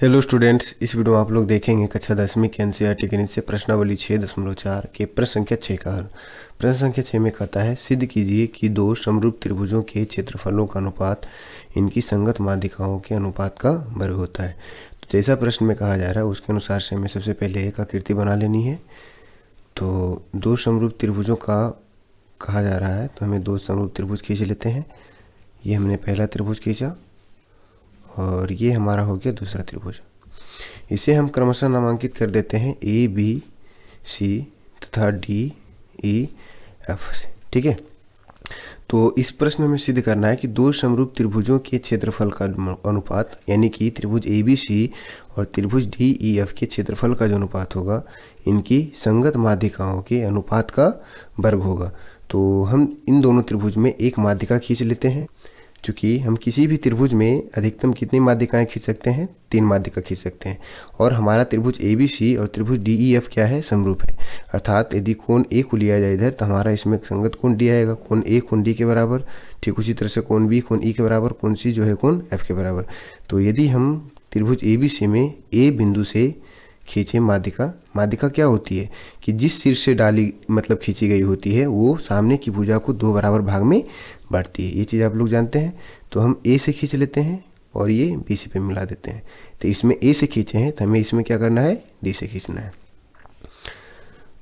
Hello students, इस video में आप लोग देखेंगे कक्षा 10वीं के एनसीईआरटी गणित से प्रश्नावली 6.4 के प्रश्न संख्या 6 का हल। प्रश्न संख्या 6 में कहता है सिद्ध कीजिए कि दो समरूप त्रिभुजों के क्षेत्रफलों का अनुपात इनकी संगत माध्यिकाओं के अनुपात का वर्ग होता है। तो जैसा प्रश्न में कहा जा रहा है उसके अनुसार से हमें सबसे पहले एक आकृति बना लेनी है। तो दो समरूप त्रिभुजों का कहा जा रहा है तो हमें दो समरूप त्रिभुज खींच लेते हैं। ये हमने पहला त्रिभुज खींचा और ये हमारा हो गया दूसरा त्रिभुज। इसे हम क्रमशः नामांकित कर देते हैं ए बी सी तथा डी ई एफ से। ठीक है, तो इस प्रश्न में हमें सिद्ध करना है कि दो समरूप त्रिभुजों के क्षेत्रफल का अनुपात यानी कि त्रिभुज ए बी सी और त्रिभुज डी ई एफ के क्षेत्रफल का जो अनुपात होगा इनकी संगत माध्यिकाओं के अनुपात का वर्ग होगा। तो हम इन दोनों त्रिभुज में एक माध्यिका खींच लेते हैं। चूँकि हम किसी भी त्रिभुज में अधिकतम कितनी माध्यिकाएं खींच सकते हैं, 3 माध्यिका खींच सकते हैं। और हमारा त्रिभुज ए बी सी और त्रिभुज डी ई एफ क्या है, समरूप है। अर्थात यदि कोण ए को लिया जाए इधर तो हमारा इसमें संगत कोण डी आएगा, कोण ए कोण डी के बराबर। ठीक उसी तरह से कोण बी कोण ई के बराबर, कोण सी जो है कोण एफ के बराबर। तो यदि हम त्रिभुज ए बी सी में ए बिंदु से खींचे माध्यिका क्या होती है कि जिस सिर से डाली मतलब खींची गई होती है वो सामने की भुजा को 2 बराबर भाग में बांटती है। ये चीज़ आप लोग जानते हैं। तो हम ए से खींच लेते हैं और ये बी सी पे मिला देते हैं। तो इसमें ए से खींचे हैं तो हमें इसमें क्या करना है, डी से खींचना है।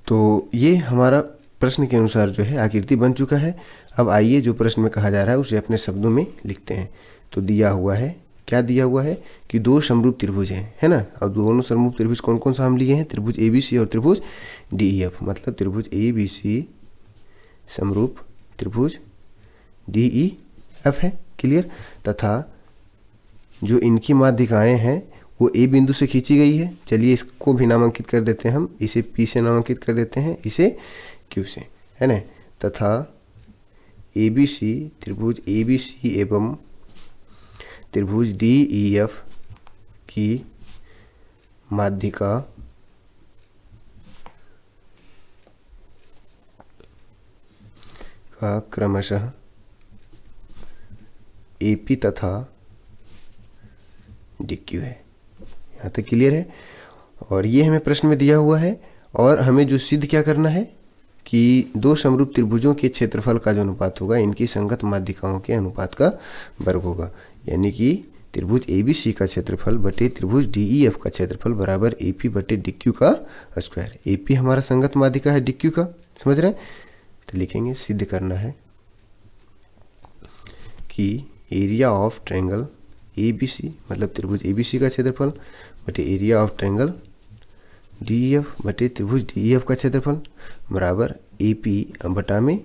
तो ये हमारा प्रश्न के अनुसार जो है आकृति बन चुका है। अब आइए जो प्रश्न में कहा जा रहा है उसे अपने शब्दों में लिखते हैं। तो दिया हुआ है, क्या दिया हुआ है कि दो समरूप त्रिभुज हैं, है ना। और दोनों समरूप त्रिभुज कौन कौन सा हम लिए हैं, त्रिभुज ए बी सी और त्रिभुज डी ई एफ। मतलब त्रिभुज ए बी सी समरूप त्रिभुज डी ई एफ है, क्लियर। तथा जो इनकी माध्यिकाएं हैं वो ए बिंदु से खींची गई है। चलिए इसको भी नामांकित कर देते हैं हम, इसे पी से नामांकित कर देते हैं, इसे क्यू से, है ना। तथा ए बी सी त्रिभुज ए बी सी एवं त्रिभुज डी ई एफ की माध्यिका का क्रमशः AP तथा DQ है। यहाँ तक क्लियर है। और ये हमें प्रश्न में दिया हुआ है और हमें जो सिद्ध क्या करना है कि दो समरूप त्रिभुजों के क्षेत्रफल का जो अनुपात होगा इनकी संगत माध्यिकाओं के अनुपात का वर्ग होगा। यानी कि त्रिभुज ABC का क्षेत्रफल बटे त्रिभुज DEF का क्षेत्रफल बराबर AP बटे DQ का स्क्वायर। AP हमारा संगत माध्यिका है DQ का, समझ रहे हैं। तो लिखेंगे सिद्ध करना है कि एरिया ऑफ ट्रायंगल ABC मतलब त्रिभुज ABC का क्षेत्रफल बटे एरिया ऑफ ट्रायंगल DEF बटे त्रिभुज DEF का क्षेत्रफल बराबर AP बटा में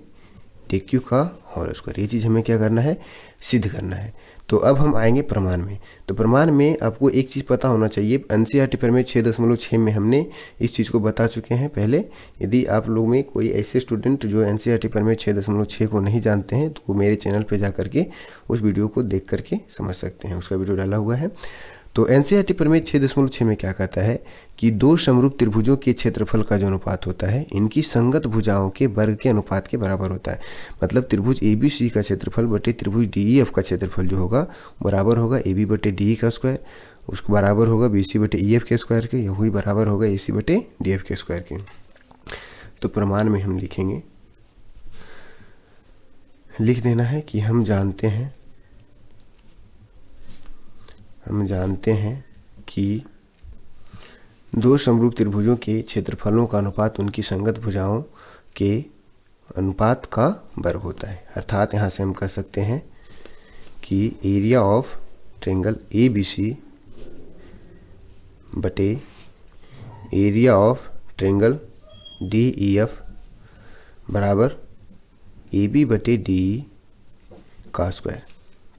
DQ का होल स्क्वायर। ये चीज़ हमें क्या करना है, सिद्ध करना है। तो अब हम आएंगे प्रमाण में। तो प्रमाण में आपको एक चीज़ पता होना चाहिए, एनसीईआरटी प्रमेय 6.6 में हमने इस चीज़ को बता चुके हैं पहले। यदि आप लोग में कोई ऐसे स्टूडेंट जो एनसीईआरटी प्रमेय 6.6 को नहीं जानते हैं तो वो मेरे चैनल पे जा करके उस वीडियो को देख करके समझ सकते हैं, उसका वीडियो डाला हुआ है। तो एनसीईआरटी प्रमेय 6.6 में क्या कहता है कि दो समरूप त्रिभुजों के क्षेत्रफल का जो अनुपात होता है इनकी संगत भुजाओं के वर्ग के अनुपात के बराबर होता है। मतलब त्रिभुज ABC का क्षेत्रफल बटे त्रिभुज DEF का क्षेत्रफल जो होगा बराबर होगा AB बटे DE का स्क्वायर, उसको बराबर होगा BC बटे EF के स्क्वायर के, यही बराबर होगा AC बटे DF के स्क्वायर के। तो प्रमाण में हम लिखेंगे, लिख देना है कि हम जानते हैं कि दो समरूप त्रिभुजों के क्षेत्रफलों का अनुपात उनकी संगत भुजाओं के अनुपात का वर्ग होता है। अर्थात यहाँ से हम कह सकते हैं कि एरिया ऑफ ट्रायंगल ABC बटे एरिया ऑफ ट्रायंगल DEF बराबर AB बटे DE का स्क्वायर।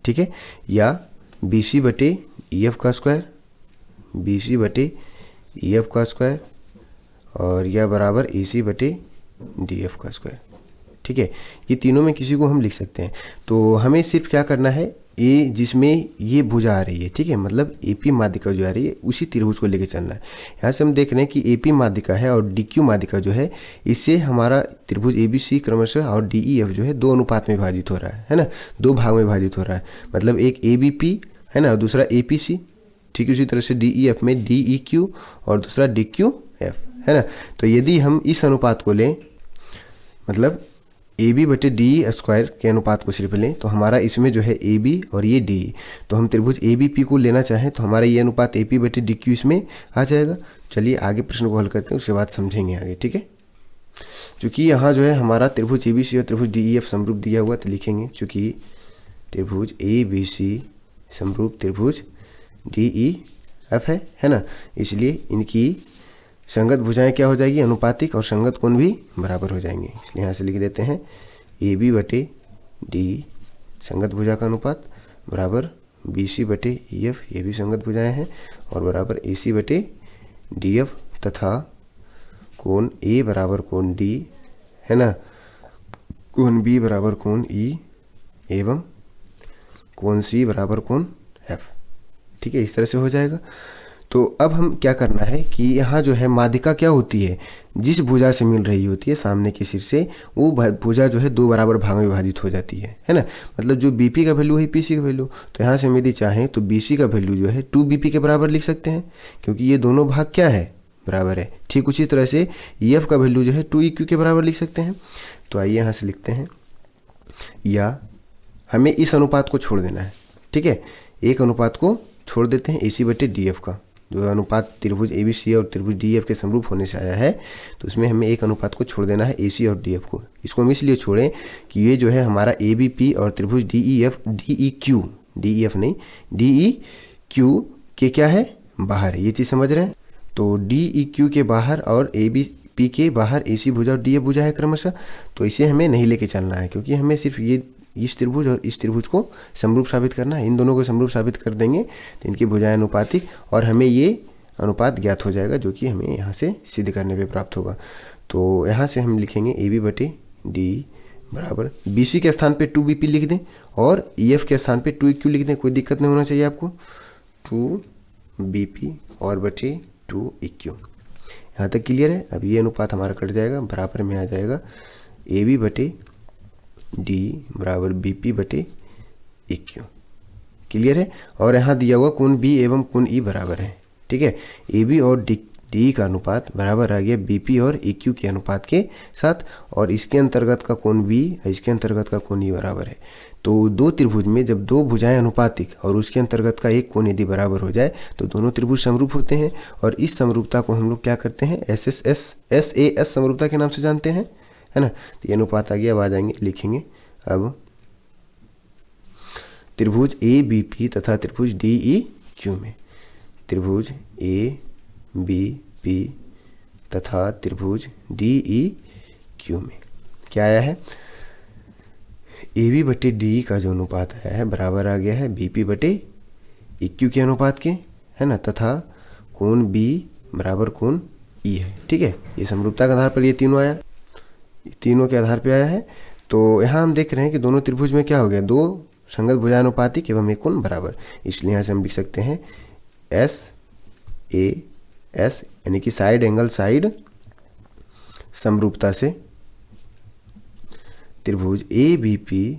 ठीक है, या BC बटे EF का स्क्वायर, BC बटे EF का स्क्वायर और या बराबर AC बटे DF का स्क्वायर। ठीक है, ये तीनों में किसी को हम लिख सकते हैं। तो हमें सिर्फ क्या करना है, ए जिसमें ये भुजा आ रही है, ठीक है, मतलब AP माध्यिका जो आ रही है उसी त्रिभुज को लेके चलना है। यहाँ से हम देख रहे हैं कि AP माध्यिका है और DQ माध्यिका जो है इससे हमारा त्रिभुज ABC क्रमशः और DEF जो है 2 अनुपात में विभाजित हो रहा है ना, 2 भाग में विभाजित हो रहा है। मतलब एक ABP है ना और दूसरा APC, ठीक उसी तरह से डी ई एफ में डी ई क्यू और दूसरा डी क्यू एफ, है ना। तो यदि हम इस अनुपात को लें, मतलब ए बी बटे डी स्क्वायर के अनुपात को सिर्फ लें, तो हमारा इसमें जो है ए बी और ये डी, तो हम त्रिभुज ए बी पी को लेना चाहें तो हमारा ये अनुपात ए पी बटे डी क्यू इसमें आ जाएगा। चलिए आगे प्रश्न को हल करते हैं, उसके बाद समझेंगे आगे, ठीक है। चूँकि यहाँ जो है हमारा त्रिभुज ए बी सी और त्रिभुज डी ई एफ समरूप दिया हुआ, तो लिखेंगे चूँकि त्रिभुज ए बी सी समरूप त्रिभुज डी ई एफ है ना, इसलिए इनकी संगत भुजाएं क्या हो जाएगी, अनुपातिक, और संगत कोण भी बराबर हो जाएंगे। इसलिए यहाँ से लिख देते हैं ए बी बटे डी संगत भुजा का अनुपात बराबर बी सी बटे ई एफ, ये भी संगत भुजाएं हैं, और बराबर ए सी बटे डी एफ, तथा कोण ए बराबर कोण डी, है ना, कोण बी बराबर कोण ई, एवं कोण सी बराबर कोण एफ, ठीक है। इस तरह से हो जाएगा। तो अब हम क्या करना है कि यहाँ जो है माध्यिका क्या होती है, जिस भुजा से मिल रही होती है सामने के सिर से, वो भुजा जो है दो बराबर भागों में विभाजित हो जाती है ना। मतलब जो बीपी का वैल्यू है पीसी का वैल्यू, तो यहाँ से हम यदि चाहें तो बीसी का वैल्यू जो है 2bp के बराबर लिख सकते हैं, क्योंकि ये दोनों भाग क्या है, बराबर है। ठीक उसी तरह से EF का वैल्यू जो है 2EQ के बराबर लिख सकते हैं। तो आइए यहाँ से लिखते हैं, या हमें इस अनुपात को छोड़ देना है, ठीक है। एक अनुपात को छोड़ देते हैं AC बटे DF का, जो अनुपात त्रिभुज ABC और त्रिभुज DF के समरूप होने से आया है, तो उसमें हमें एक अनुपात को छोड़ देना है AC और DF को। इसको हम इसलिए छोड़ें कि ये जो है हमारा ABP और त्रिभुज DEF नहीं DEQ के क्या है, बाहर है। ये चीज़ समझ रहे हैं। तो DEQ के बाहर और ABP के बाहर AC भुजा और DF भुजा है क्रमशः, तो इसे हमें नहीं लेके चलना है, क्योंकि हमें सिर्फ ये इस त्रिभुज और इस त्रिभुज को समरूप साबित करना है। इन दोनों को समरूप साबित कर देंगे तो इनकी भुजाएं अनुपातिक, और हमें ये अनुपात ज्ञात हो जाएगा, जो कि हमें यहाँ से सिद्ध करने पे प्राप्त होगा। तो यहाँ से हम लिखेंगे AB बटे D बराबर BC के स्थान पे 2BP लिख दें और EF के स्थान पे 2EQ लिख दें, कोई दिक्कत नहीं होना चाहिए आपको। 2BP और बटे 2EQ, यहाँ तक क्लियर है। अब ये अनुपात हमारा कट जाएगा, बराबर में आ जाएगा AB बटे D बराबर BP बटे EQ, क्लियर है। और यहाँ दिया हुआ कोण B एवं कोण E बराबर है, ठीक है। AB और D का अनुपात बराबर आ गया BP और EQ के अनुपात के साथ, और इसके अंतर्गत का कोण B और इसके अंतर्गत का कोण E बराबर है। तो दो त्रिभुज में जब दो भुजाएं अनुपातिक और उसके अंतर्गत का एक कोण यदि बराबर हो जाए तो दोनों त्रिभुज समरूप होते हैं, और इस समरूपता को हम लोग क्या करते हैं, SAS समरूपता के नाम से जानते हैं, है ना। तो ये अनुपात आ गया। अब आ जाएंगे, लिखेंगे अब त्रिभुज ABP तथा त्रिभुज DEQ में, त्रिभुज ABP तथा त्रिभुज DEQ में क्या आया है, AB बटे D का जो अनुपात आया है बराबर आ गया है BP बटे EQ के अनुपात के, है ना, तथा कोण B बराबर कोण E है, ठीक है। ये समरूपता के आधार पर ये तीनों आया, तीनों के आधार पे आया है। तो यहाँ हम देख रहे हैं कि दोनों त्रिभुज में क्या हो गया, दो संगत भुजानुपातिक एवं एक कोण बराबर, इसलिए यहाँ से हम लिख सकते हैं SAS यानी कि साइड एंगल साइड समरूपता से त्रिभुज ABP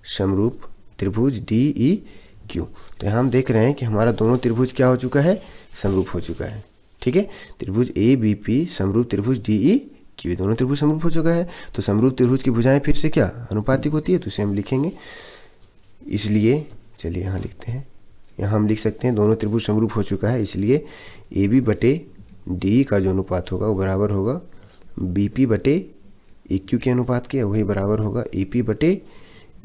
समरूप त्रिभुज DEQ। तो यहाँ हम देख रहे हैं कि हमारा दोनों त्रिभुज क्या हो चुका है, समरूप हो चुका है, ठीक है। त्रिभुज ABP समरूप त्रिभुज DEQ, दोनों त्रिभुज समरूप हो चुका है। तो समरूप त्रिभुज की भुजाएं फिर से क्या अनुपातिक होती है, तो उसे हम लिखेंगे। इसलिए चलिए यहाँ लिखते हैं, यहाँ हम लिख सकते हैं दोनों त्रिभुज समरूप हो चुका है, इसलिए AB बटे D का जो अनुपात होगा वो बराबर होगा BP बटे EQ के अनुपात के, वही बराबर होगा EP बटे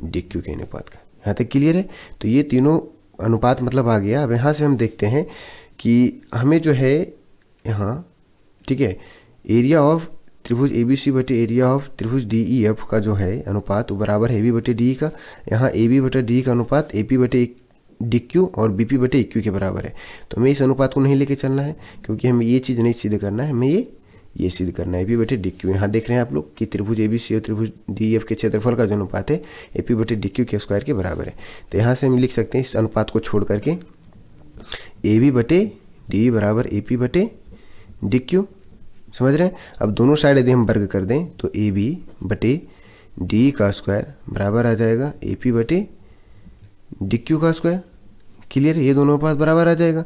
DQ के अनुपात का। यहाँ तक क्लियर है। तो ये तीनों अनुपात मतलब आ गया। अब यहाँ से हम देखते हैं कि हमें जो है यहाँ, ठीक है, एरिया ऑफ त्रिभुज ABC बटे एरिया ऑफ त्रिभुज DEF का जो है अनुपात वो बराबर है AB बटे D का। यहाँ AB बटे D का अनुपात AP बटे DQ और BP बटे EQ के बराबर है। तो हमें इस अनुपात को नहीं लेके चलना है, क्योंकि हमें ये चीज़ नहीं सिद्ध करना है, हमें ये सिद्ध करना है AB बटे DQ। यहाँ देख रहे हैं आप लोग कि त्रिभुज ABC और त्रिभुज DEF के क्षेत्रफल का जो अनुपात है AP बटे DQ के स्क्वायर के बराबर है। तो यहाँ से हम लिख सकते हैं इस अनुपात को छोड़ करके AB बटे D बराबर AP बटे DQ, समझ रहे हैं। अब दोनों साइड यदि हम वर्ग कर दें तो AB बटे D का स्क्वायर बराबर आ जाएगा AP बटे DQ का स्क्वायर, क्लियर है, ये दोनों अनुपात बराबर आ जाएगा।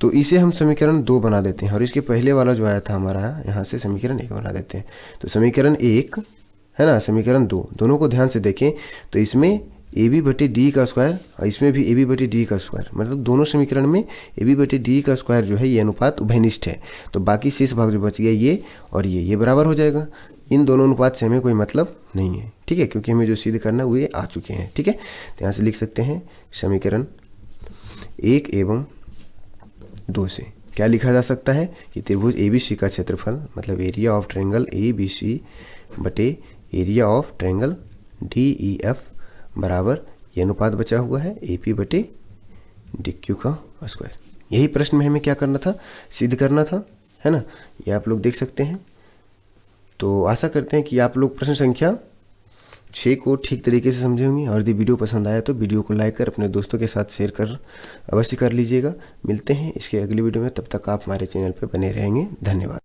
तो इसे हम समीकरण 2 बना देते हैं और इसके पहले वाला जो आया था हमारा यहाँ से समीकरण 1 बना देते हैं। तो समीकरण 1 है ना, समीकरण 2, दोनों को ध्यान से देखें तो इसमें ए बी बटे डी का स्क्वायर और इसमें भी ए बी बटे डी का स्क्वायर, मतलब दोनों समीकरण में ए बी बटे डी का स्क्वायर जो है ये अनुपात उभयनिष्ठ है। तो बाकी शेष भाग जो बच गया ये और ये बराबर हो जाएगा। इन दोनों अनुपात से हमें कोई मतलब नहीं है, ठीक है, क्योंकि हमें जो सिद्ध करना है वो ये आ चुके हैं, ठीक है। तो यहाँ से लिख सकते हैं समीकरण 1 एवं 2 से क्या लिखा जा सकता है कि त्रिभुज ए बी सी का क्षेत्रफल मतलब area of triangle A B C बटे area of triangle D E F बराबर ये अनुपात बचा हुआ है ए पी बटे डी क्यू का स्क्वायर। यही प्रश्न में हमें क्या करना था, सिद्ध करना था, है ना। ये आप लोग देख सकते हैं। तो आशा करते हैं कि आप लोग प्रश्न संख्या 6 को ठीक तरीके से समझे होंगे और यदि वीडियो पसंद आया तो वीडियो को लाइक कर अपने दोस्तों के साथ शेयर कर अवश्य कर लीजिएगा। मिलते हैं इसके अगली वीडियो में, तब तक आप हमारे चैनल पर बने रहेंगे। धन्यवाद।